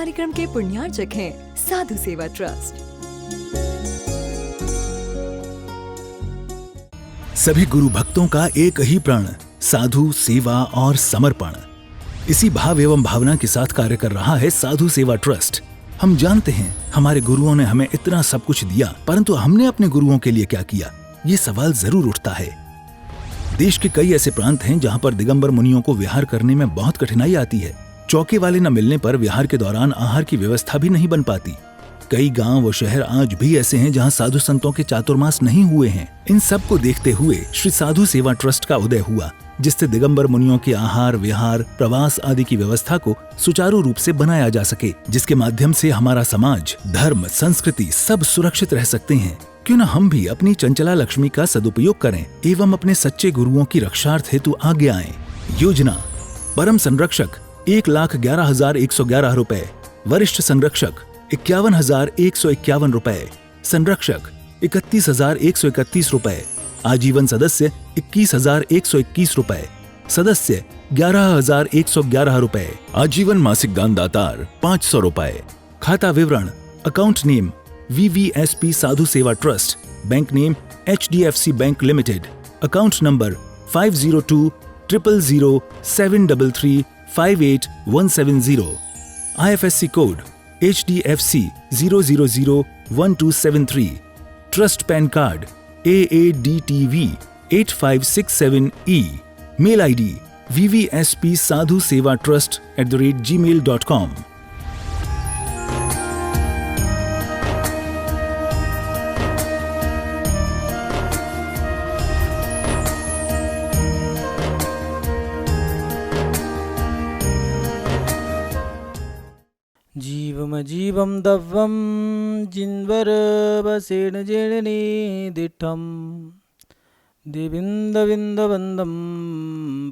कार्यक्रम के पुण्यार्चक हैं साधु सेवा ट्रस्ट। सभी गुरु भक्तों का एक ही प्रण, साधु सेवा और समर्पण। इसी भाव एवं भावना के साथ कार्य कर रहा है साधु सेवा ट्रस्ट। हम जानते हैं हमारे गुरुओं ने हमें इतना सब कुछ दिया, परंतु हमने अपने गुरुओं के लिए क्या किया, ये सवाल जरूर उठता है। देश के कई ऐसे प्रांत हैं जहां पर दिगंबर मुनियों को विहार करने में बहुत कठिनाई आती है। चौके वाले न मिलने पर विहार के दौरान आहार की व्यवस्था भी नहीं बन पाती। कई गांव व शहर आज भी ऐसे हैं जहां साधु संतों के चातुर्मास नहीं हुए हैं। इन सब को देखते हुए श्री साधु सेवा ट्रस्ट का उदय हुआ, जिससे दिगंबर मुनियों के आहार, विहार, प्रवास आदि की व्यवस्था को सुचारू रूप से बनाया जा सके, जिसके माध्यम से हमारा समाज, धर्म, संस्कृति सब सुरक्षित रह सकते हैं। क्यों न हम भी अपनी चंचला लक्ष्मी का सदुपयोग करें एवं अपने सच्चे गुरुओं की रक्षार्थ हेतु आगे आएं। योजना: परम संरक्षक 1,11,111 रुपए, वरिष्ठ संरक्षक 51,151 रुपए, संरक्षक 31,131 रुपए, आजीवन सदस्य 21,121 रुपए, सदस्य 11,111 रुपए, आजीवन मासिक दान दातार 500 रुपए। खाता विवरण: account name VVSP Sadhu Seva trust, bank name HDFC bank limited, account number 50200073358170, IFSC code HDFC 0001273, trust PAN card AADTV 8567E, mail ID vvspsadhusevatrust@gmail.com। जीवम दव्वम जिन्वर बसेन जेणनी दिठम देविंद विंद वंदम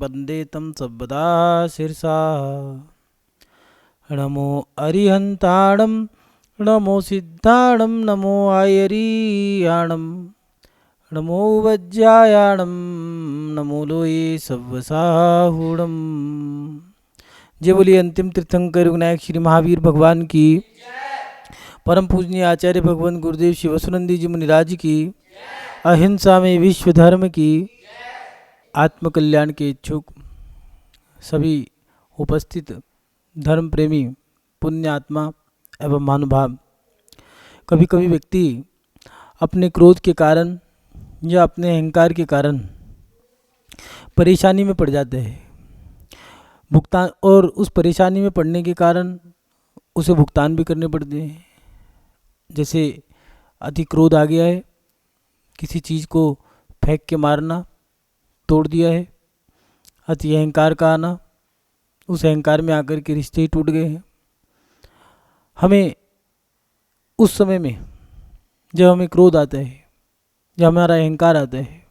वंदे तम सबदा शिरसा। नमो अरिहंताणम, नमो सिद्धाणम, नमो आयरियाणम, नमो वज्रायाणम, नमो लोये सव्वसाहूणम। जय बोलिए अंतिम तीर्थंकर विनायक श्री महावीर भगवान की, परम पूजनीय आचार्य भगवान गुरुदेव श्री वसुनंदी जी मुनिराज की, अहिंसा में विश्व धर्म की, आत्मकल्याण के इच्छुक सभी उपस्थित धर्म प्रेमी पुण्यात्मा एवं महानुभाव। कभी कभी व्यक्ति अपने क्रोध के कारण या अपने अहंकार के कारण परेशानी में पड़ जाते हैं, भुगतान, और उस परेशानी में पड़ने के कारण उसे भुगतान भी करने पड़ते हैं। जैसे अति क्रोध आ गया है, किसी चीज़ को फेंक के मारना, तोड़ दिया है। अति अहंकार का आना, उस अहंकार में आकर के रिश्ते ही टूट गए हैं। हमें उस समय में जब हमें क्रोध आता है, जब हमारा अहंकार आता है,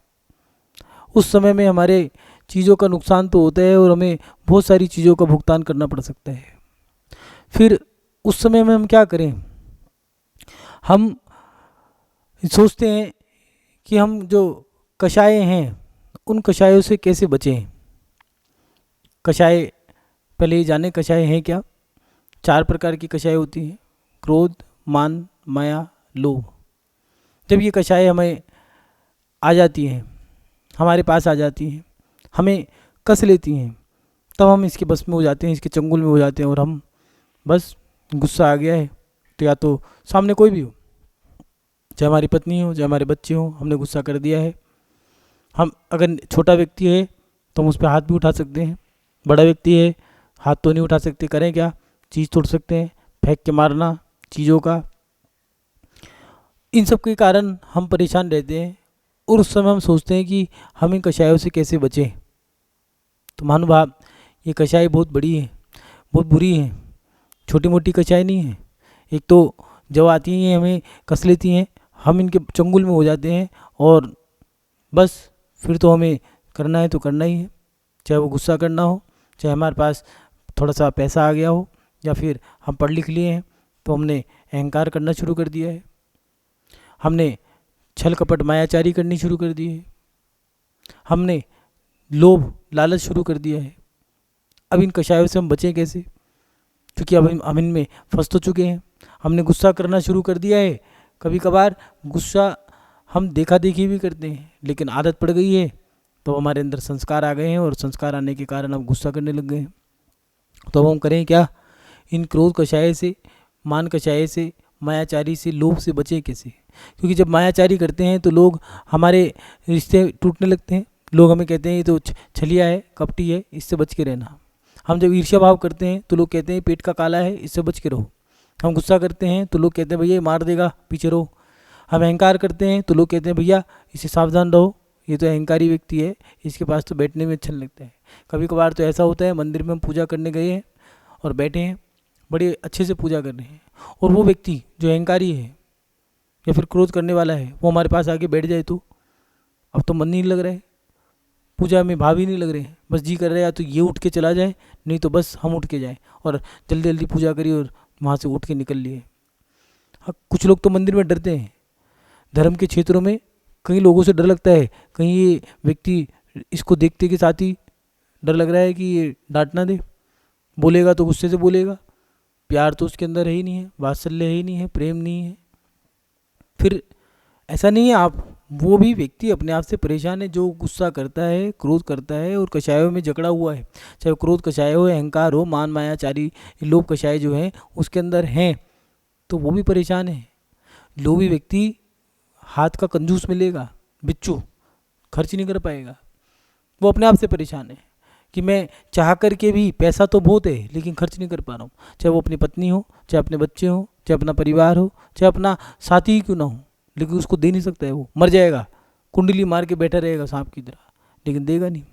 उस समय में हमारे चीज़ों का नुकसान तो होता है और हमें बहुत सारी चीज़ों का भुगतान करना पड़ सकता है। फिर उस समय में हम क्या करें? हम सोचते हैं कि हम जो कषाय हैं उन कषायों से कैसे बचें। कषाय, पहले ही जाने कषाय हैं क्या। 4 प्रकार की कषाय होती हैं: क्रोध, मान, माया, लोभ। जब ये कषाय हमें आ जाती हैं, हमारे पास आ जाती हैं, हमें कस लेती हैं, तब हम इसके बस में हो जाते हैं, इसके चंगुल में हो जाते हैं और हम बस गुस्सा आ गया है तो या तो सामने कोई भी हो, चाहे हमारी पत्नी हो, चाहे हमारे बच्चे हो, हमने गुस्सा कर दिया है। हम अगर छोटा व्यक्ति है तो हम उस पर हाथ भी उठा सकते हैं, बड़ा व्यक्ति है हाथ तो नहीं उठा सकते, करें क्या? चीज़ तोड़ सकते हैं, फेंक के मारना चीज़ों का। इन सब के कारण हम परेशान रहते हैं और उस समय हम सोचते हैं कि हम इन कषायों से कैसे बचें। तो महानुभाव, ये कषाय बहुत बड़ी है, बहुत बुरी है, छोटी मोटी कषाय नहीं है। एक तो जब आती हैं हमें कस लेती हैं, हम इनके चंगुल में हो जाते हैं और बस फिर तो हमें करना है तो करना ही है, चाहे वो गुस्सा करना हो, चाहे हमारे पास थोड़ा सा पैसा आ गया हो, या फिर हम पढ़ लिख लिए हैं तो हमने अहंकार करना शुरू कर दिया है, हमने छल कपट मायाचारी करनी शुरू कर दी है, हमने लोभ लालच शुरू कर दिया है। अब इन कषायों से हम बचें कैसे? क्योंकि अब हम इनमें फंस तो चुके हैं, हमने गुस्सा करना शुरू कर दिया है। कभी कभार गुस्सा हम देखा देखी भी करते हैं, लेकिन आदत पड़ गई है, तो हमारे अंदर संस्कार आ गए हैं और संस्कार आने के कारण हम गुस्सा करने लग गए हैं। तो अब हम करें क्या? इन क्रोध कषाय से, मान कषाय से, मायाचारी से, लोभ से बचें कैसे? क्योंकि जब मायाचारी करते हैं तो लोग, हमारे रिश्ते टूटने लगते हैं। लोग हमें कहते हैं ये तो छलिया है, कपटी है, इससे बच के रहना। हम जब ईर्ष्या भाव करते हैं तो लोग कहते हैं पेट का काला है, इससे बच के रहो। हम गुस्सा करते हैं तो लोग कहते हैं भैया ये मार देगा, पीछे रहो। हम अहंकार करते हैं तो लोग कहते हैं भैया इससे सावधान रहो, ये तो अहंकारी व्यक्ति है, इसके पास तो बैठने में अच्छा नहीं लगता है। कभी कभार तो ऐसा होता है, मंदिर में हम पूजा करने गए हैं और बैठे हैं, बड़े अच्छे से पूजा कर रहे हैं, और वो व्यक्ति जो अहंकारी है या फिर क्रोध करने वाला है वो हमारे पास आके बैठ जाए तो अब तो मन नहीं लग रहा है, पूजा में भाव ही नहीं लग रहे हैं, बस जी कर रहा है या तो ये उठ के चला जाए, नहीं तो बस हम उठ के जाएं और जल्दी जल्दी पूजा करिए और वहाँ से उठ के निकल लिए। हाँ, कुछ लोग तो मंदिर में डरते हैं। धर्म के क्षेत्रों में कई लोगों से डर लगता है, कहीं ये व्यक्ति, इसको देखते के साथ ही डर लग रहा है कि ये डांट ना दे, बोलेगा तो गुस्से से बोलेगा, प्यार तो उसके अंदर है ही नहीं है, वात्सल्य है ही नहीं है, प्रेम नहीं है। फिर ऐसा नहीं है, आप वो भी व्यक्ति अपने आप से परेशान है जो गुस्सा करता है, क्रोध करता है और कषायों में जकड़ा हुआ है, चाहे क्रोध कषाय हो, अहंकार हो, मान मायाचारी लोभ कषाय जो है उसके अंदर हैं, तो वो भी परेशान है। लोभी व्यक्ति हाथ का कंजूस मिलेगा, बिच्छू, खर्च नहीं कर पाएगा, वो अपने आप से परेशान है कि मैं चाह करके भी, पैसा तो बहुत है लेकिन खर्च नहीं कर पा रहा हूँ। चाहे वो अपनी पत्नी हो, चाहे अपने बच्चे हो, चाहे अपना परिवार हो, चाहे अपना साथी ही क्यों ना हो, लेकिन उसको दे नहीं सकता है। वो मर जाएगा, कुंडली मार के बैठा रहेगा सांप की तरह, लेकिन देगा नहीं।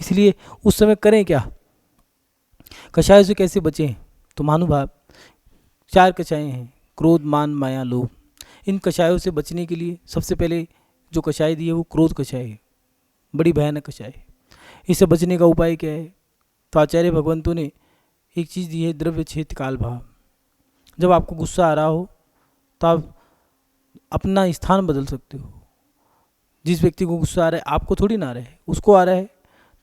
इसलिए उस समय करें क्या? कषाय से कैसे बचें? तो महानुभाव 4 कषाय हैं, क्रोध, मान, माया, लोभ। इन कषायों से बचने के लिए सबसे पहले जो कषाय दी है वो क्रोध कषाय है, बड़ी भयानक कषाय है। इससे बचने का उपाय क्या है? तो आचार्य भगवंतों ने एक चीज़ दी है, द्रव्य छेद काल भाव। जब आपको गुस्सा आ रहा हो तो आप अपना स्थान बदल सकते हो। जिस व्यक्ति को गुस्सा आ रहा है, आपको थोड़ी ना आ रहा है, उसको आ रहा है,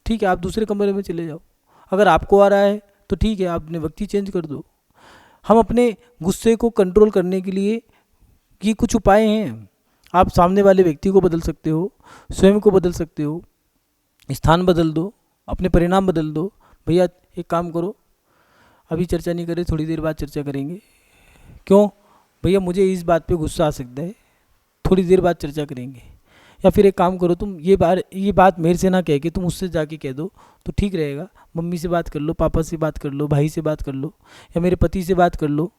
ठीक है, आप दूसरे कमरे में चले जाओ। अगर आपको आ रहा है तो ठीक है, आप अपने व्यक्ति चेंज कर दो। हम अपने गुस्से को कंट्रोल करने के लिए ये कुछ उपाय हैं। आप सामने वाले व्यक्ति को बदल सकते हो, स्वयं को बदल सकते हो, स्थान बदल दो, अपने परिणाम बदल दो। भैया एक काम करो, अभी चर्चा नहीं करें, थोड़ी देर बाद चर्चा करेंगे। क्यों? भैया मुझे इस बात पे गुस्सा आ सकता है, थोड़ी देर बाद चर्चा करेंगे। या फिर एक काम करो, तुम ये बात मेरे से ना कह के तुम उससे जाके कह दो तो ठीक रहेगा। मम्मी से बात कर लो, पापा से बात कर लो, भाई से बात कर लो, या मेरे पति से बात कर लो,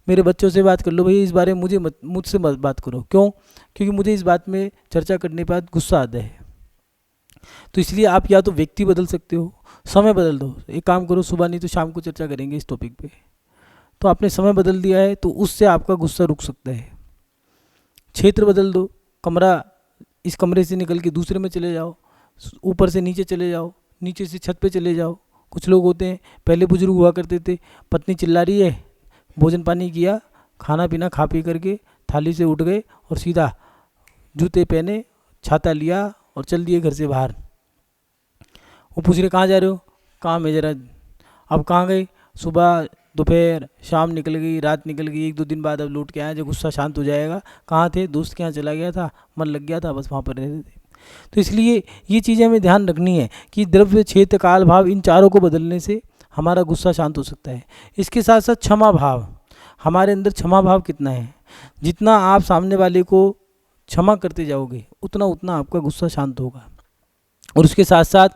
मेरे बच्चों से बात कर लो। भैया इस बारे में मुझसे मत बात करो। क्यों? क्योंकि मुझे इस बात में चर्चा करने के बाद गुस्सा आता है। तो इसलिए आप या तो व्यक्ति बदल सकते हो, समय बदल दो। एक काम करो, सुबह नहीं तो शाम को चर्चा करेंगे इस टॉपिक पे। तो आपने समय बदल दिया है तो उससे आपका गुस्सा रुक सकता है। क्षेत्र बदल दो, कमरा, इस कमरे से निकल के दूसरे में चले जाओ, ऊपर से नीचे चले जाओ, नीचे से छत पे चले जाओ। कुछ लोग होते हैं, पहले बुजुर्ग हुआ करते थे, पत्नी चिल्ला रही है, भोजन पानी किया, खाना पीना खा पी करके थाली से उठ गए और सीधा जूते पहने, छाता लिया और चल दिए घर से बाहर। वो पूछ रहे कहाँ जा रहे हो? काम है जरा। अब कहाँ गए? सुबह, दोपहर, शाम निकल गई, रात निकल गई, 1-2 दिन बाद अब लौट के आए, जब गुस्सा शांत हो जाएगा। कहाँ थे? दोस्त के यहाँ चला गया था, मन लग गया था, बस वहाँ पर रहते थे। तो इसलिए ये चीज़ें हमें ध्यान रखनी है कि द्रव्य, क्षेत्र, काल, भाव, इन चारों को बदलने से हमारा गुस्सा शांत हो सकता है। इसके साथ साथ क्षमा भाव, हमारे अंदर क्षमा भाव कितना है? जितना आप सामने वाले को क्षमा करते जाओगे उतना उतना आपका गुस्सा शांत होगा। और उसके साथ साथ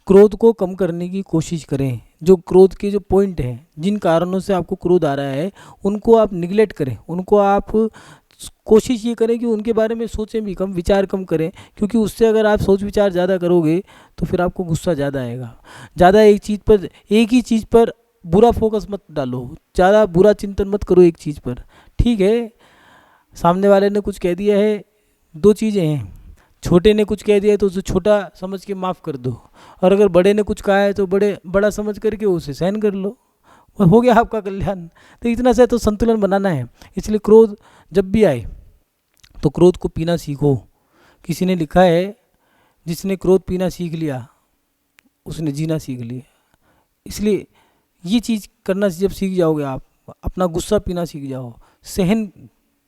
क्रोध को कम करने की कोशिश करें। जो क्रोध के जो पॉइंट हैं, जिन कारणों से आपको क्रोध आ रहा है, उनको आप निगलेक्ट करें, उनको आप कोशिश ये करें कि उनके बारे में सोचें भी कम, विचार कम करें। क्योंकि उससे अगर आप सोच विचार ज़्यादा करोगे तो फिर आपको गुस्सा ज़्यादा आएगा। ज़्यादा एक ही चीज़ पर बुरा फोकस मत डालो, ज़्यादा बुरा चिंतन मत करो एक चीज़ पर। ठीक है, सामने वाले ने कुछ कह दिया है, 2 चीज़ें हैं, छोटे ने कुछ कह दिया है तो उसे छोटा समझ के माफ़ कर दो, और अगर बड़े ने कुछ कहा है तो बड़ा समझ करके उसे सहन कर लो, और हो गया आपका कल्याण। तो इतना सा तो संतुलन बनाना है। इसलिए क्रोध जब भी आए तो क्रोध को पीना सीखो। किसी ने लिखा है, जिसने क्रोध पीना सीख लिया उसने जीना सीख लिया। इसलिए ये चीज़ करना जब सीख जाओगे, आप अपना गुस्सा पीना सीख जाओ, सहन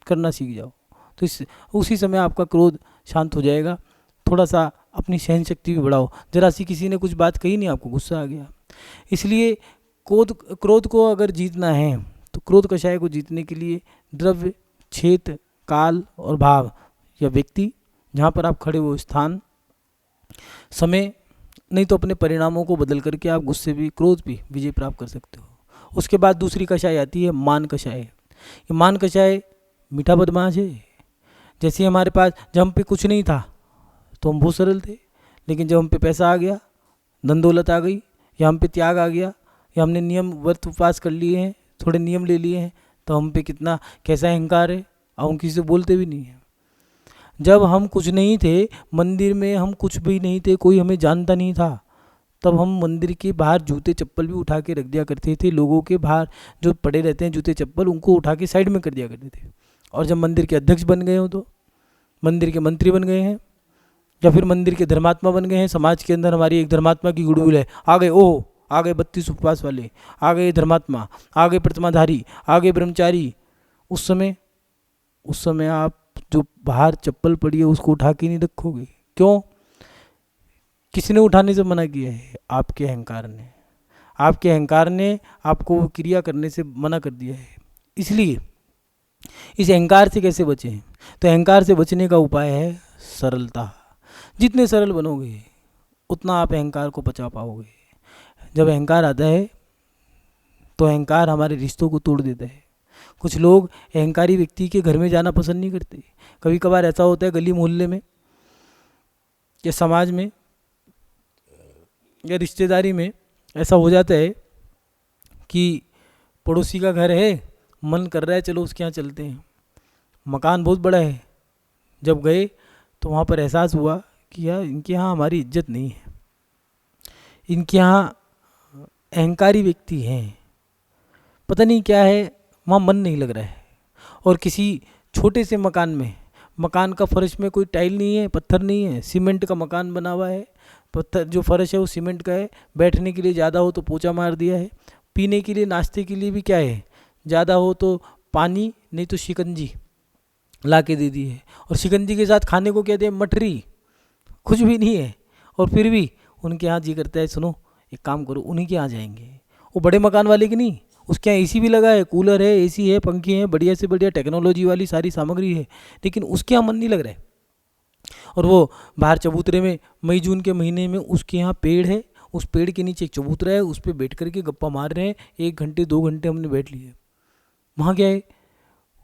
करना सीख जाओ, तो उसी समय आपका क्रोध शांत हो जाएगा। थोड़ा सा अपनी सहन शक्ति भी बढ़ाओ। जरा सी किसी ने कुछ बात कही नहीं, आपको गुस्सा आ गया। इसलिए क्रोध को अगर जीतना है तो क्रोध कषाय को जीतने के लिए द्रव्य, क्षेत्र, काल और भाव या व्यक्ति, जहाँ पर आप खड़े हो, स्थान, समय, नहीं तो अपने परिणामों को बदल करके आप गुस्से भी, क्रोध भी विजय प्राप्त कर सकते हो। उसके बाद दूसरी कषाय आती है मान कषाय। ये मान कषाय मीठा बदमाश है। जैसे हमारे पास जब हम पे कुछ नहीं था तो हम बहुत सरल थे, लेकिन जब हम पे पैसा आ गया, धन दौलत आ गई, या हम पे त्याग आ गया, या हमने नियम व्रत उपवास कर लिए हैं, थोड़े नियम ले लिए हैं, तो हम पे कितना कैसा अहंकार है, और हम किसी से बोलते भी नहीं हैं। जब हम कुछ नहीं थे, मंदिर में हम कुछ भी नहीं थे, कोई हमें जानता नहीं था, तब हम मंदिर के बाहर जूते चप्पल भी उठा के रख दिया करते थे। लोगों के बाहर जो पड़े रहते हैं जूते चप्पल, उनको उठा के साइड में कर दिया करते थे। और जब मंदिर के अध्यक्ष बन गए हो, तो मंदिर के मंत्री बन गए हैं, या फिर मंदिर के धर्मात्मा बन गए हैं, समाज के अंदर हमारी एक धर्मात्मा की गुडविल है, आ गए, ओह आ गए 32 उपवास वाले, आ गए धर्मात्मा, आ गए प्रतिमाधारी, आ गए ब्रह्मचारी, उस समय आप जो बाहर चप्पल पड़ी है उसको उठा के नहीं रखोगे। क्यों? किसने उठाने से मना किया है? आपके अहंकार ने। आपके अहंकार ने आपको वो क्रिया करने से मना कर दिया है। इसलिए इस अहंकार से कैसे बचें? तो अहंकार से बचने का उपाय है सरलता। जितने सरल बनोगे उतना आप अहंकार को बचा पाओगे। जब अहंकार आता है तो अहंकार हमारे रिश्तों को तोड़ देता है। कुछ लोग अहंकारी व्यक्ति के घर में जाना पसंद नहीं करते। कभी कभार ऐसा होता है गली मोहल्ले में या समाज में या रिश्तेदारी में, ऐसा हो जाता है कि पड़ोसी का घर है, मन कर रहा है चलो उसके यहाँ चलते हैं, मकान बहुत बड़ा है। जब गए तो वहाँ पर एहसास हुआ कि यार इनके यहाँ हमारी इज्जत नहीं है, इनके यहाँ अहंकारी व्यक्ति हैं, पता नहीं क्या है, वहाँ मन नहीं लग रहा है। और किसी छोटे से मकान में, मकान का फर्श में कोई टाइल नहीं है, पत्थर नहीं है, सीमेंट का मकान बना हुआ है, पत्थर जो फर्श है वो सीमेंट का है, बैठने के लिए ज़्यादा हो तो पोछा मार दिया है, पीने के लिए नाश्ते के लिए भी क्या है, ज़्यादा हो तो पानी नहीं तो शिकंजी ला के दे दी है, और शिकंजी के साथ खाने को कहते हैं मठरी, कुछ भी नहीं है। और फिर भी उनके यहाँ जी करता है सुनो एक काम करो, उन्हीं के यहाँ जाएंगे। वो बड़े मकान वाले की नहीं, उसके यहाँ एसी भी लगा है, कूलर है, एसी है, पंखे हैं, बढ़िया से बढ़िया टेक्नोलॉजी वाली सारी सामग्री है, लेकिन उसके यहाँ मन नहीं लग रहा है। और वो बाहर चबूतरे में मई जून के महीने में उसके यहाँ पेड़ है, उस पेड़ के नीचे एक चबूतरा है, उस पर बैठ करके गप्पा मार रहे हैं, 1 घंटे 2 घंटे हमने बैठ लिए। वहाँ क्या है,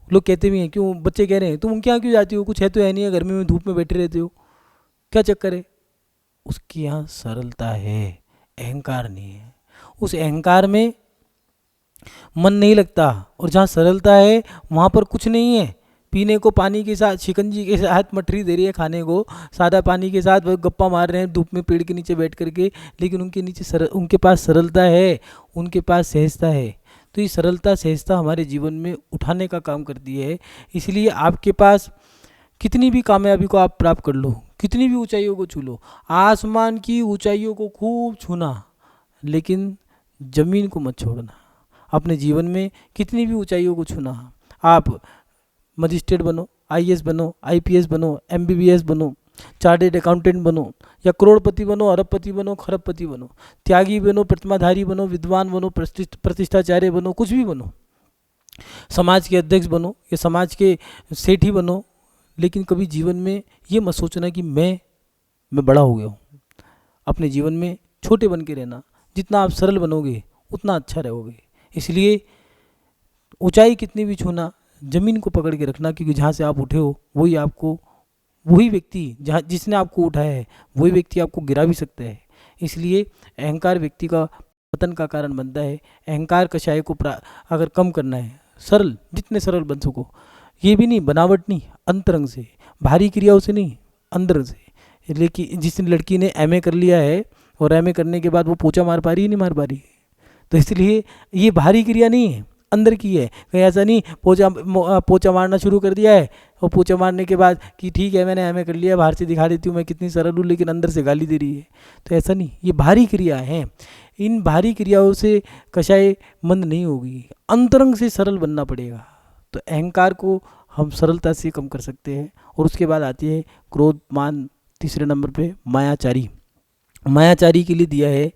लोग कहते भी हैं, क्यों बच्चे कह रहे हैं तुम उनके यहाँ क्यों जाती हो, कुछ है तो है नहीं है, गर्मी में धूप में बैठे रहते हो, क्या चक्कर है? उसके यहाँ सरलता है, अहंकार नहीं है। उस अहंकार में मन नहीं लगता, और जहाँ सरलता है वहाँ पर कुछ नहीं है। पीने को पानी के साथ, शिकंजी के साथ मठरी दे रही है, खाने को सादा पानी के साथ वो गप्पा मार रहे हैं धूप में पेड़ के नीचे बैठ करके, लेकिन उनके पास सरलता है, उनके पास सहजता है। तो ये सरलता सहजता हमारे जीवन में उठाने का काम करती है। इसलिए आपके पास कितनी भी कामयाबी को आप प्राप्त कर लो, कितनी भी ऊंचाइयों को छू लो, आसमान की ऊंचाइयों को खूब छूना, लेकिन ज़मीन को मत छोड़ना। अपने जीवन में कितनी भी ऊंचाइयों को छूना, आप मजिस्ट्रेट बनो, आईएएस बनो, आईपीएस बनो, एमबीबीएस बनो, चार्टेड अकाउंटेंट बनो, या करोड़पति बनो, अरबपति बनो, खरबपति बनो, त्यागी बनो, प्रतिमाधारी बनो, विद्वान बनो, प्रतिष्ठाचार्य बनो, कुछ भी बनो, समाज के अध्यक्ष बनो या समाज के सेठी बनो, लेकिन कभी जीवन में ये मत सोचना कि मैं बड़ा हो गया हूँ। अपने जीवन में छोटे बन के रहना। जितना आप सरल बनोगे उतना अच्छा रहोगे। इसलिए ऊंचाई कितनी भी छूना, ज़मीन को पकड़ के रखना, क्योंकि जहाँ से आप उठे हो वही व्यक्ति जहाँ जिसने आपको उठाया है वही व्यक्ति आपको गिरा भी सकता है। इसलिए अहंकार व्यक्ति का पतन का कारण बनता है। अहंकार कषाय को अगर कम करना है, सरल, जितने सरल बन सको, ये भी नहीं बनावट नहीं, अंतरंग से, भारी क्रियाओं से नहीं, अंदर से। लेकिन जिस लड़की ने एमए कर लिया है और एमए करने के बाद वो पोछा मार पा रही है, नहीं मार पा रही है, तो इसलिए ये भारी क्रिया नहीं है, अंदर की है। कहीं ऐसा नहीं पोछा मारना शुरू कर दिया है और पोछा मारने के बाद कि ठीक है मैंने एमए कर लिया, बाहर से दिखा देती हूँ मैं कितनी सरल हूँ, लेकिन अंदर से गाली दे रही है। तो ऐसा नहीं, ये भारी क्रिया है। इन भारी क्रियाओं से कषाय मंद नहीं होगी, अंतरंग से सरल बनना पड़ेगा। तो अहंकार को हम सरलता से कम कर सकते हैं। और उसके बाद आती है क्रोध, मान, तीसरे नंबर पे मायाचारी। मायाचारी के लिए दिया है,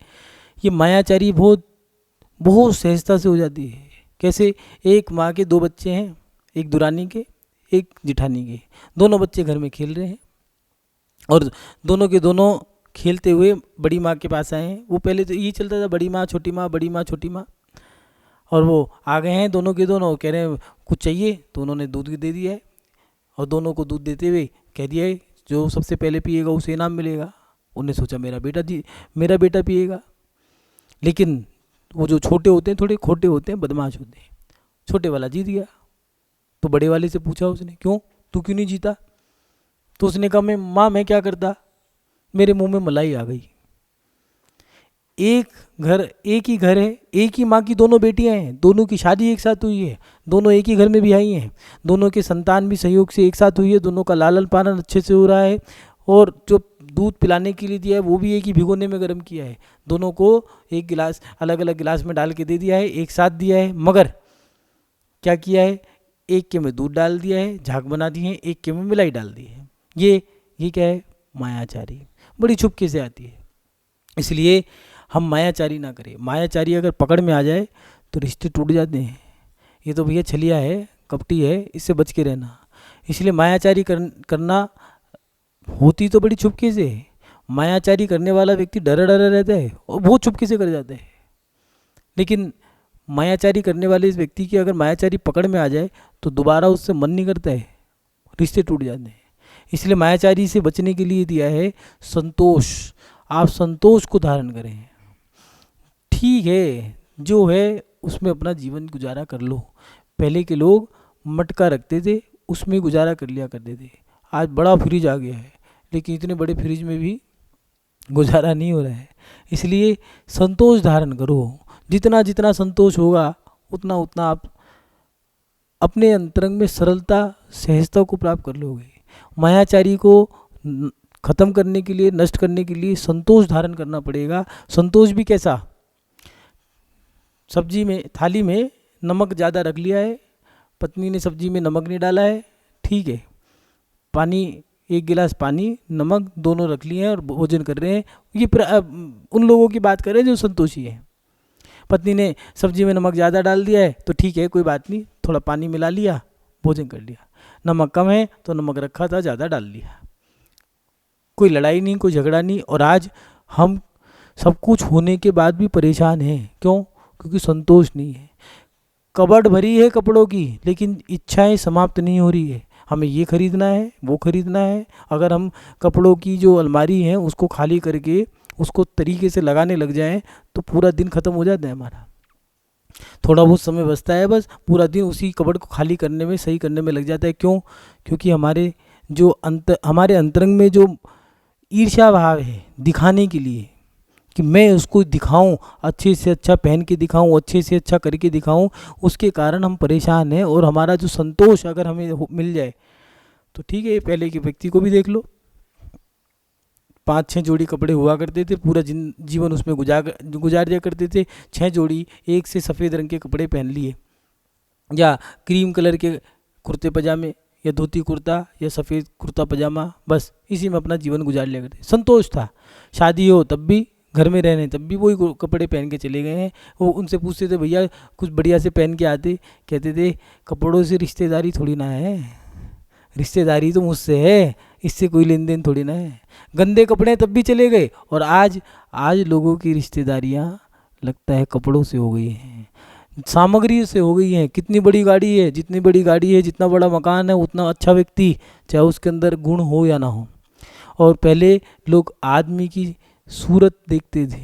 ये मायाचारी बहुत सहजता से हो जाती है। कैसे? एक माँ के 2 बच्चे हैं, एक दुरानी के एक जिठानी के, दोनों बच्चे घर में खेल रहे हैं और दोनों के दोनों खेलते हुए बड़ी माँ के पास आए हैं। वो पहले तो ये चलता था बड़ी माँ छोटी माँ, बड़ी माँ छोटी माँ, और वो आ गए हैं दोनों के दोनों, कह रहे हैं कुछ चाहिए, तो उन्होंने दूध दे दिया है और दोनों को दूध देते हुए कह दिया है जो सबसे पहले पिएगा उसे इनाम मिलेगा। उन्होंने सोचा मेरा बेटा पिएगा, लेकिन वो जो छोटे होते हैं थोड़े खोटे होते हैं, बदमाश होते हैं, छोटे वाला जीत गया। तो बड़े वाले से पूछा उसने, क्यों, तू क्यों नहीं जीता? तो उसने कहा मैं क्या करता, मेरे मुंह में मलाई आ गई। एक ही घर है, एक ही माँ की दोनों बेटियां हैं, दोनों की शादी एक साथ हुई है, दोनों एक ही घर में भी आई हैं, दोनों के संतान भी सहयोग से एक साथ हुई है, दोनों का लालन पालन अच्छे से हो रहा है, और जो दूध पिलाने के लिए दिया है वो भी एक ही भिगोने में गर्म किया है, दोनों को एक गिलास अलग अलग गिलास में डाल के दे दिया है, एक साथ दिया है। मगर क्या किया है, एक के में दूध डाल दिया है, झाग बना दी है, एक के में मिलाई डाल दी है। ये क्या है, मायाचारी, बड़ी छुपके से आती है। इसलिए हम मायाचारी ना करें। मायाचारी अगर पकड़ में आ जाए तो रिश्ते टूट जाते हैं। ये तो भैया छलिया है, कपटी है, इससे बच के रहना। इसलिए मायाचारी करना होती तो बड़ी छुपके से है। मायाचारी करने वाला व्यक्ति डरा रहता है और बहुत छुपके से कर जाता है। लेकिन मायाचारी करने वाले इस व्यक्ति की अगर मायाचारी पकड़ में आ जाए तो दोबारा उससे मन नहीं करता है, रिश्ते टूट जाते हैं। इसलिए मायाचारी से बचने के लिए दिया है संतोष। आप संतोष को धारण करें, ठीक है जो है उसमें अपना जीवन गुजारा कर लो। पहले के लोग मटका रखते थे, उसमें गुजारा कर लिया करते थे। आज बड़ा फ्रिज आ गया है, लेकिन इतने बड़े फ्रिज में भी गुजारा नहीं हो रहा है। इसलिए संतोष धारण करो। जितना जितना संतोष होगा उतना उतना आप अपने अंतरंग में सरलता सहजता को प्राप्त कर लोगे। मायाचारी को खत्म करने के लिए, नष्ट करने के लिए संतोष धारण करना पड़ेगा। संतोष भी कैसा, सब्जी में थाली में नमक ज़्यादा रख लिया है, पत्नी ने सब्जी में नमक नहीं डाला है, ठीक है, पानी, एक गिलास पानी नमक दोनों रख लिए हैं और भोजन कर रहे हैं। ये उन लोगों की बात कर रहे हैं जो संतोषी है। पत्नी ने सब्जी में नमक ज़्यादा डाल दिया है तो ठीक है, कोई बात नहीं, थोड़ा पानी मिला लिया, भोजन कर लिया। नमक कम है तो नमक रखा था, ज़्यादा डाल लिया, कोई लड़ाई नहीं, कोई झगड़ा नहीं। और आज हम सब कुछ होने के बाद भी परेशान हैं। क्यों? क्योंकि संतोष नहीं है। कबर्ड भरी है कपड़ों की, लेकिन इच्छाएं समाप्त नहीं हो रही है। हमें ये खरीदना है, वो खरीदना है। अगर हम कपड़ों की जो अलमारी है उसको खाली करके उसको तरीके से लगाने लग जाएं तो पूरा दिन ख़त्म हो जाता है हमारा। थोड़ा बहुत समय बचता है, बस पूरा दिन उसी कबर्ड को खाली करने में, सही करने में लग जाता है। क्यों? क्योंकि हमारे अंतरंग में जो ईर्ष्या भाव है, दिखाने के लिए कि मैं उसको दिखाऊं, अच्छे से अच्छा पहन के दिखाऊं, अच्छे से अच्छा करके दिखाऊं, उसके कारण हम परेशान हैं। और हमारा जो संतोष अगर हमें मिल जाए तो ठीक है। पहले के व्यक्ति को भी देख लो, 5-6 जोड़ी कपड़े हुआ करते थे, पूरा जीवन उसमें गुजार दिया करते थे। 6 जोड़ी एक से सफ़ेद रंग के कपड़े पहन लिए, या क्रीम कलर के कुर्ते पजामे, या धोती कुर्ता, या सफ़ेद कुर्ता पजामा, बस इसी में अपना जीवन गुजार लिया करते। संतोष था। शादी हो तब भी, घर में रहने तब भी वही कपड़े पहन के चले गए हैं। वो उनसे पूछते थे भैया कुछ बढ़िया से पहन के आते, कहते थे कपड़ों से रिश्तेदारी थोड़ी ना है, रिश्तेदारी तो मुझसे है, इससे कोई लेन देन थोड़ी ना है। गंदे कपड़े तब भी चले गए। और आज लोगों की रिश्तेदारियाँ लगता है कपड़ों से हो गई हैं, सामग्री से हो गई हैं। कितनी बड़ी गाड़ी है, जितनी बड़ी गाड़ी है, जितना बड़ा मकान है, उतना अच्छा व्यक्ति, चाहे उसके अंदर गुण हो या ना हो। और पहले लोग आदमी की सूरत देखते थे,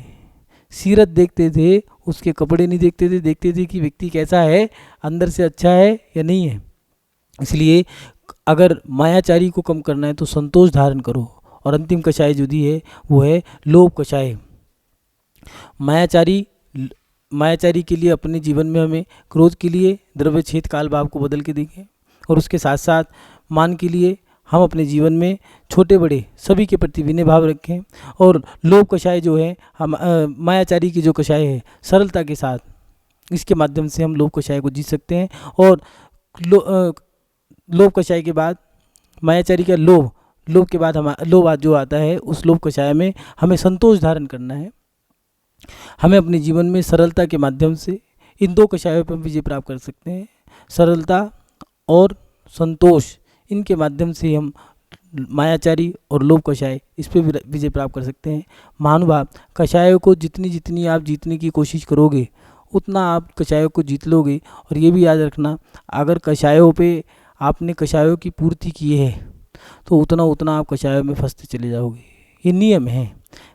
सीरत देखते थे, उसके कपड़े नहीं देखते थे, देखते थे कि व्यक्ति कैसा है, अंदर से अच्छा है या नहीं है। इसलिए अगर मायाचारी को कम करना है तो संतोष धारण करो। और अंतिम कषाय जो दी है वो है लोभ कषाय। मायाचारी मायाचारी के लिए अपने जीवन में हमें क्रोध के लिए द्रव्य छेद काल भाव को बदल के देखें, और उसके साथ साथ मान के लिए हम अपने जीवन में छोटे बड़े सभी के प्रति विनय भाव रखें। और लोभ कषाय जो है हम मायाचारी की जो कषाय है सरलता के साथ, इसके माध्यम से हम लोभ कषाय को जीत सकते हैं। और लोभ कषाय के बाद मायाचारी का लोभ के बाद लोभ जो आता है, उस लोभ कषाय में हमें संतोष धारण करना है। हमें अपने जीवन में सरलता के माध्यम से इन दो कषायों पर विजय प्राप्त कर सकते हैं। सरलता और संतोष, इनके माध्यम से हम मायाचारी और लोभ कषाय इस पर विजय प्राप्त कर सकते हैं। महानुभाव, कषायों को जितनी आप जीतने की कोशिश करोगे उतना आप कषायों को जीत लोगे। और ये भी याद रखना, अगर कषायों पे आपने कषायों की पूर्ति की है तो उतना आप कषायों में फंसते चले जाओगे। ये नियम है,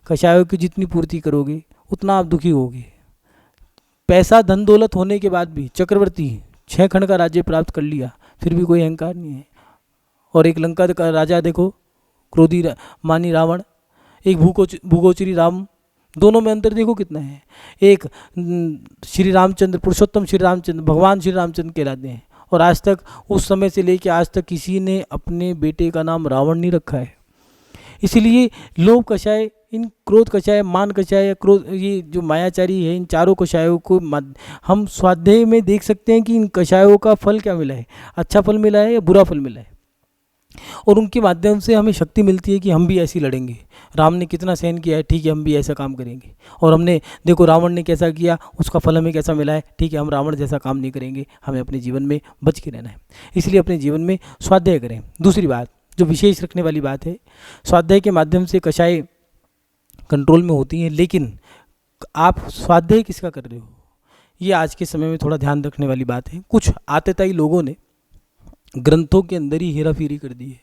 कषायों की जितनी पूर्ति करोगे उतना आप दुखी होगे। पैसा धन दौलत होने के बाद भी चक्रवर्ती 6 खंड का राज्य प्राप्त कर लिया, फिर भी कोई अहंकार नहीं है। और एक लंका का राजा देखो, क्रोधी मानी रावण, एक भूगोचरी राम, दोनों में अंतर देखो कितना है। एक श्री रामचंद्र, पुरुषोत्तम श्री रामचंद्र, भगवान श्री रामचंद्र कहलाते हैं, और आज तक उस समय से लेकर आज तक किसी ने अपने बेटे का नाम रावण नहीं रखा है। इसलिए लोभ कषाय, इन क्रोध कषाय, मान कषाय, क्रोध, ये जो मायाचारी है, इन चारों कषायों को हम स्वाध्याय में देख सकते हैं कि इन कषायों का फल क्या मिला है, अच्छा फल मिला है या बुरा फल मिला है। और उनके माध्यम से हमें शक्ति मिलती है कि हम भी ऐसे लड़ेंगे। राम ने कितना सहन किया है, ठीक है हम भी ऐसा काम करेंगे। और हमने देखो रावण ने कैसा किया, उसका फल हमें कैसा मिला है, ठीक है हम रावण जैसा काम नहीं करेंगे, हमें अपने जीवन में बच के रहना है। इसलिए अपने जीवन में स्वाध्याय करें। दूसरी बात जो विशेष रखने वाली बात है, स्वाध्याय के माध्यम से कषाय कंट्रोल में होती हैं, लेकिन आप स्वाध्याय किसका कर रहे हो, ये आज के समय में थोड़ा ध्यान रखने वाली बात है। कुछ आतेताई लोगों ने ग्रंथों के अंदर ही हेराफेरी कर दी है।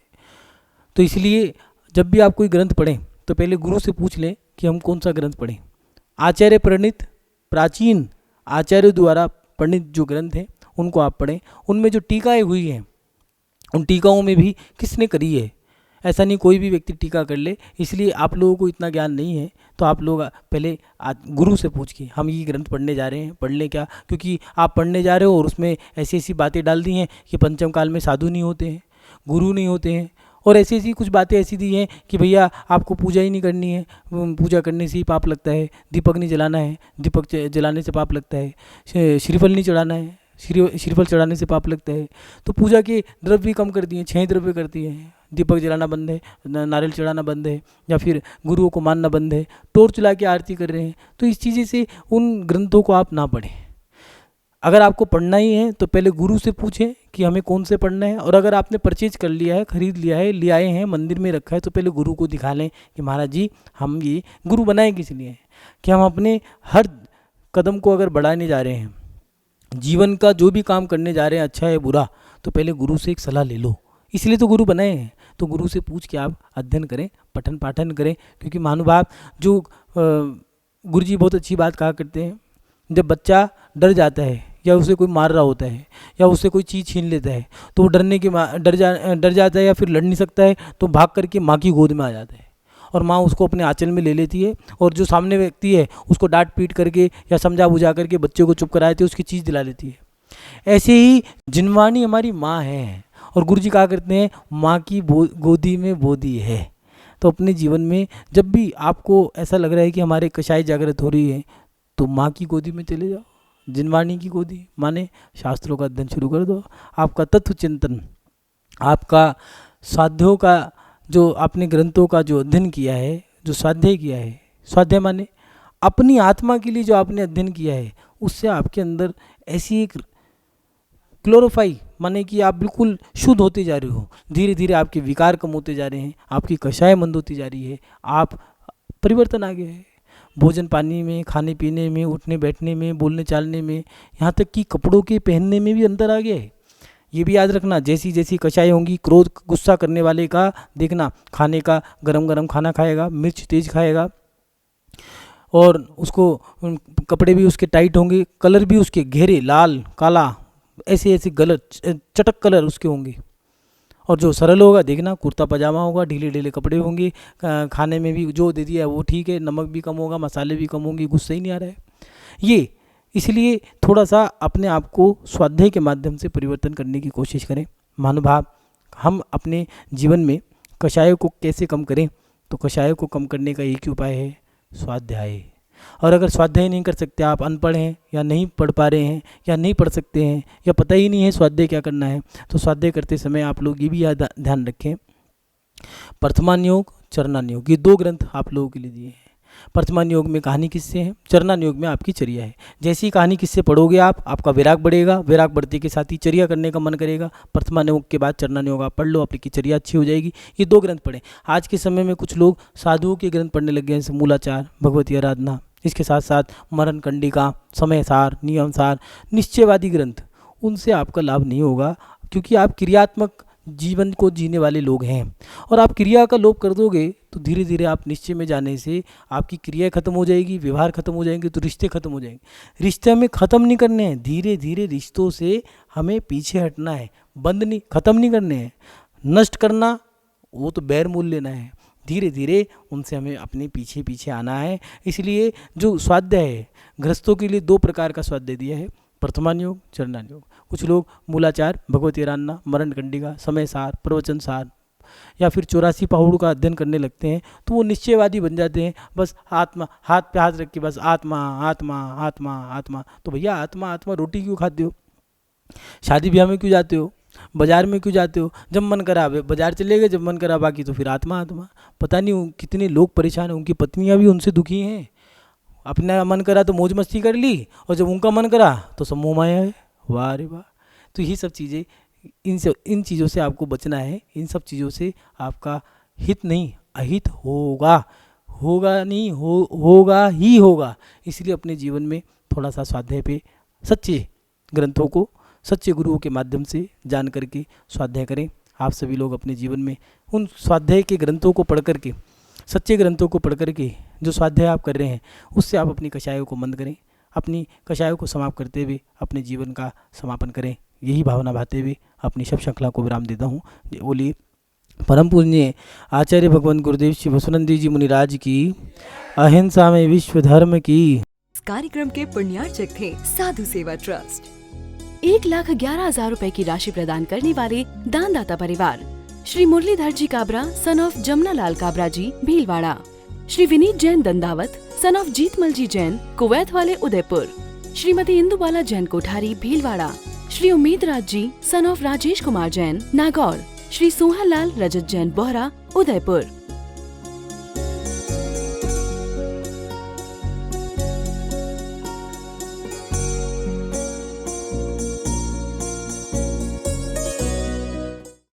तो इसलिए जब भी आप कोई ग्रंथ पढ़ें तो पहले गुरु से पूछ लें कि हम कौन सा ग्रंथ पढ़ें। आचार्य प्रणीत, प्राचीन आचार्य द्वारा प्रणीत जो ग्रंथ हैं उनको आप पढ़ें। उनमें जो टीकाएँ हुई हैं, उन टीकाओं में भी किसने करी है, ऐसा नहीं कोई भी व्यक्ति टीका कर ले। इसलिए आप लोगों को इतना ज्ञान नहीं है तो आप लोग पहले गुरु से पूछ के हम ये ग्रंथ पढ़ने जा रहे हैं, पढ़ लें क्या, क्योंकि आप पढ़ने जा रहे हो और उसमें ऐसी ऐसी बातें डाल दी हैं कि पंचम काल में साधु नहीं होते हैं, गुरु नहीं होते हैं, और ऐसी ऐसी कुछ बातें ऐसी दी हैं कि भैया आपको पूजा ही नहीं करनी है, पूजा करने से ही पाप लगता है, दीपक नहीं जलाना है, दीपक जलाने से पाप लगता है, श्रीफल नहीं चढ़ाना है, श्रीफल चढ़ाने से पाप लगता है। तो पूजा के द्रव्य भी कम कर दिए, 6 द्रव्य कर दिए हैं। दीपक जलाना बंद है, नारियल चढ़ाना बंद है, या फिर गुरुओं को मानना बंद है, टोर्च ला के आरती कर रहे हैं। तो इस चीज़ें से उन ग्रंथों को आप ना पढ़ें। अगर आपको पढ़ना ही है तो पहले गुरु से पूछें कि हमें कौन से पढ़ना है। और अगर आपने परचेज कर लिया है, खरीद लिया है, ले आए हैं, मंदिर में रखा है, तो पहले गुरु को दिखा लें कि महाराज जी हम ये गुरु बनाए किस लिए, कि हम अपने हर कदम को अगर बढ़ाने जा रहे हैं, जीवन का जो भी काम करने जा रहे हैं, अच्छा है बुरा, तो पहले गुरु से एक सलाह ले लो। इसलिए तो गुरु बनाए हैं। तो गुरु से पूछ के आप अध्ययन करें, पठन पाठन करें। क्योंकि महानुभाव जो गुरु जी बहुत अच्छी बात कहा करते हैं, जब बच्चा डर जाता है या उसे कोई मार रहा होता है या उससे कोई चीज़ छीन लेता है तो वो डर जाता है या फिर लड़ नहीं सकता है, तो भाग करके माँ की गोद में आ जाता है और माँ उसको अपने आंचल में ले लेती है, और जो सामने व्यक्ति है उसको डांट पीट करके या समझा बुझा करके बच्चे को चुप कराते उसकी चीज़ दिला लेती है। ऐसे ही जिनवाणी हमारी माँ है, और गुरु जी कहा करते हैं माँ की गोदी में बोधी है। तो अपने जीवन में जब भी आपको ऐसा लग रहा है कि हमारे कषाय जागृत हो रही है, तो माँ की गोदी में चले जाओ, जिनवाणी की गोदी, माने शास्त्रों का अध्ययन शुरू कर दो। आपका तत्व चिंतन, आपका साध्यों का जो आपने ग्रंथों का जो अध्ययन किया है, जो स्वाध्याय किया है, स्वाध्याय माने अपनी आत्मा के लिए जो आपने अध्ययन किया है, उससे आपके अंदर ऐसी एक क्लोरोफाई, माने कि आप बिल्कुल शुद्ध होते जा रहे हो। धीरे धीरे आपके विकार कम होते जा रहे हैं, आपकी कषाय मंद होती जा रही है, आप परिवर्तन आ गया है भोजन पानी में, खाने पीने में, उठने बैठने में, बोलने चालने में, यहाँ तक कि कपड़ों के पहनने में भी अंतर आ गया है। ये भी याद रखना, जैसी जैसी कषाय होंगी, क्रोध गुस्सा करने वाले का देखना, खाने का गरम गरम खाना खाएगा, मिर्च तेज खाएगा, और उसको कपड़े भी उसके टाइट होंगे, कलर भी उसके गहरे लाल काला ऐसे ऐसे गलत चटक कलर उसके होंगे। और जो सरल होगा देखना, कुर्ता पजामा होगा, ढीले ढीले कपड़े होंगे, खाने में भी जो दे दिया वो ठीक है, नमक भी कम होगा, मसाले भी कम होंगे, गुस्सा ही नहीं आ रहा है। ये इसलिए थोड़ा सा अपने आप को स्वाध्याय के माध्यम से परिवर्तन करने की कोशिश करें। महानुभाव, हम अपने जीवन में कषायों को कैसे कम करें? तो कषायों को कम करने का एक ही उपाय है, स्वाध्याय। और अगर स्वाध्याय नहीं कर सकते, आप अनपढ़ हैं या नहीं पढ़ पा रहे हैं या नहीं पढ़ सकते हैं या पता ही नहीं है स्वाध्याय क्या करना है, तो स्वाध्याय करते समय आप लोग ये भी ध्यान रखें, प्रथमान योग, चरणान योग, ये 2 ग्रंथ आप लोगों के लिए दिए हैं। प्रथमान योग में कहानी किस्से हैं, चरणान योग में आपकी चर्या है। जैसी कहानी किस्से पढ़ोगे आप, आपका वैराग बढ़ेगा, वैराग बढ़ते के साथ ही चर्या करने का मन करेगा। प्रथमान योग के बाद चरणान योग आप पढ़ लो, आपकी चर्या अच्छी हो जाएगी। ये 2 ग्रंथ पढ़ें। आज के समय में कुछ लोग साधुओं के ग्रंथ पढ़ने लग गए हैं, जैसे मूलाचार, भगवती आराधना, इसके साथ साथ मरण कंडिका, समय सार, नियम सार, निश्चयवादी ग्रंथ, उनसे आपका लाभ नहीं होगा, क्योंकि आप क्रियात्मक जीवन को जीने वाले लोग हैं। और आप क्रिया का लोप कर दोगे तो धीरे धीरे आप निश्चय में जाने से आपकी क्रिया खत्म हो जाएगी, व्यवहार खत्म हो जाएंगे, तो रिश्ते खत्म हो जाएंगे। रिश्ते हमें खत्म नहीं करने हैं, धीरे धीरे रिश्तों से हमें पीछे हटना है, बंद नहीं, खत्म नहीं करने हैं। नष्ट करना वो तो बैर मूल लेना है, धीरे धीरे उनसे हमें अपने पीछे पीछे आना है। इसलिए जो स्वाध्याय है, गृहस्थों के लिए 2 प्रकार का स्वाध्याय दिया है, प्रथमान योग, चरणान योग। कुछ लोग मूलाचार, भगवती आराधना, मरण कंडिका, समय सार, प्रवचन सार या फिर 84 पहाड़ों का अध्ययन करने लगते हैं, तो वो निश्चयवादी बन जाते हैं। बस आत्मा, हाथ पे हाथ रख के बस आत्मा आत्मा आत्मा आत्मा। तो भैया आत्मा आत्मा रोटी क्यों खाते हो? शादी ब्याह में क्यों जाते हो? बाजार में क्यों जाते हो? जब मन करा बाजार चले गए, जब मन करा बाकी तो फिर आत्मा आत्मा। पता नहीं कितने लोग परेशान हैं, उनकी पत्नियां भी उनसे दुखी हैं। अपना मन करा तो मौज मस्ती कर ली, और जब उनका मन करा तो सब मोह माया है। वाह रे वाह। तो ये सब चीज़ें, इन चीज़ों से आपको बचना है। इन सब चीज़ों से आपका हित नहीं अहित होगा, होगा नहीं होगा ही होगा। इसलिए अपने जीवन में थोड़ा सा स्वाध्याय पे, सच्चे ग्रंथों को सच्चे गुरुओं के माध्यम से जान करके स्वाध्याय करें। आप सभी लोग अपने जीवन में उन स्वाध्याय के ग्रंथों को पढ़ करके, सच्चे ग्रंथों को पढ़ करके जो स्वाध्याय आप कर रहे हैं, उससे आप अपनी कषायों को मंद करें। अपनी कषायों को समाप्त करते हुए अपने जीवन का समापन करें। यही भावना भाते हुए अपनी शब्द श्रृंखला को विराम देता हूँ। बोलिए परम पूज्य आचार्य भगवान गुरुदेव श्री बसवनंदी जी मुनिराज की, अहिंसा में विश्व धर्म की। इस कार्यक्रम के पुण्यार्चक थे साधु सेवा ट्रस्ट। 1,11,000 रुपए की राशि प्रदान करने वाले दानदाता परिवार Shri Muralidhar ji Kabra son of Jamuna Lal Kabra ji Bhilwara, Shri Vineet Jain Dandawat son of Jeetmal ji Jain Kuwait वाले उदयपुर, श्रीमती इंदुबाला जैन कोठारी भीलवाड़ा, श्री उम्मीद राज जी सन ऑफ राजेश कुमार जैन नागौर, श्री सोहन लाल रजत जैन बोहरा उदयपुर।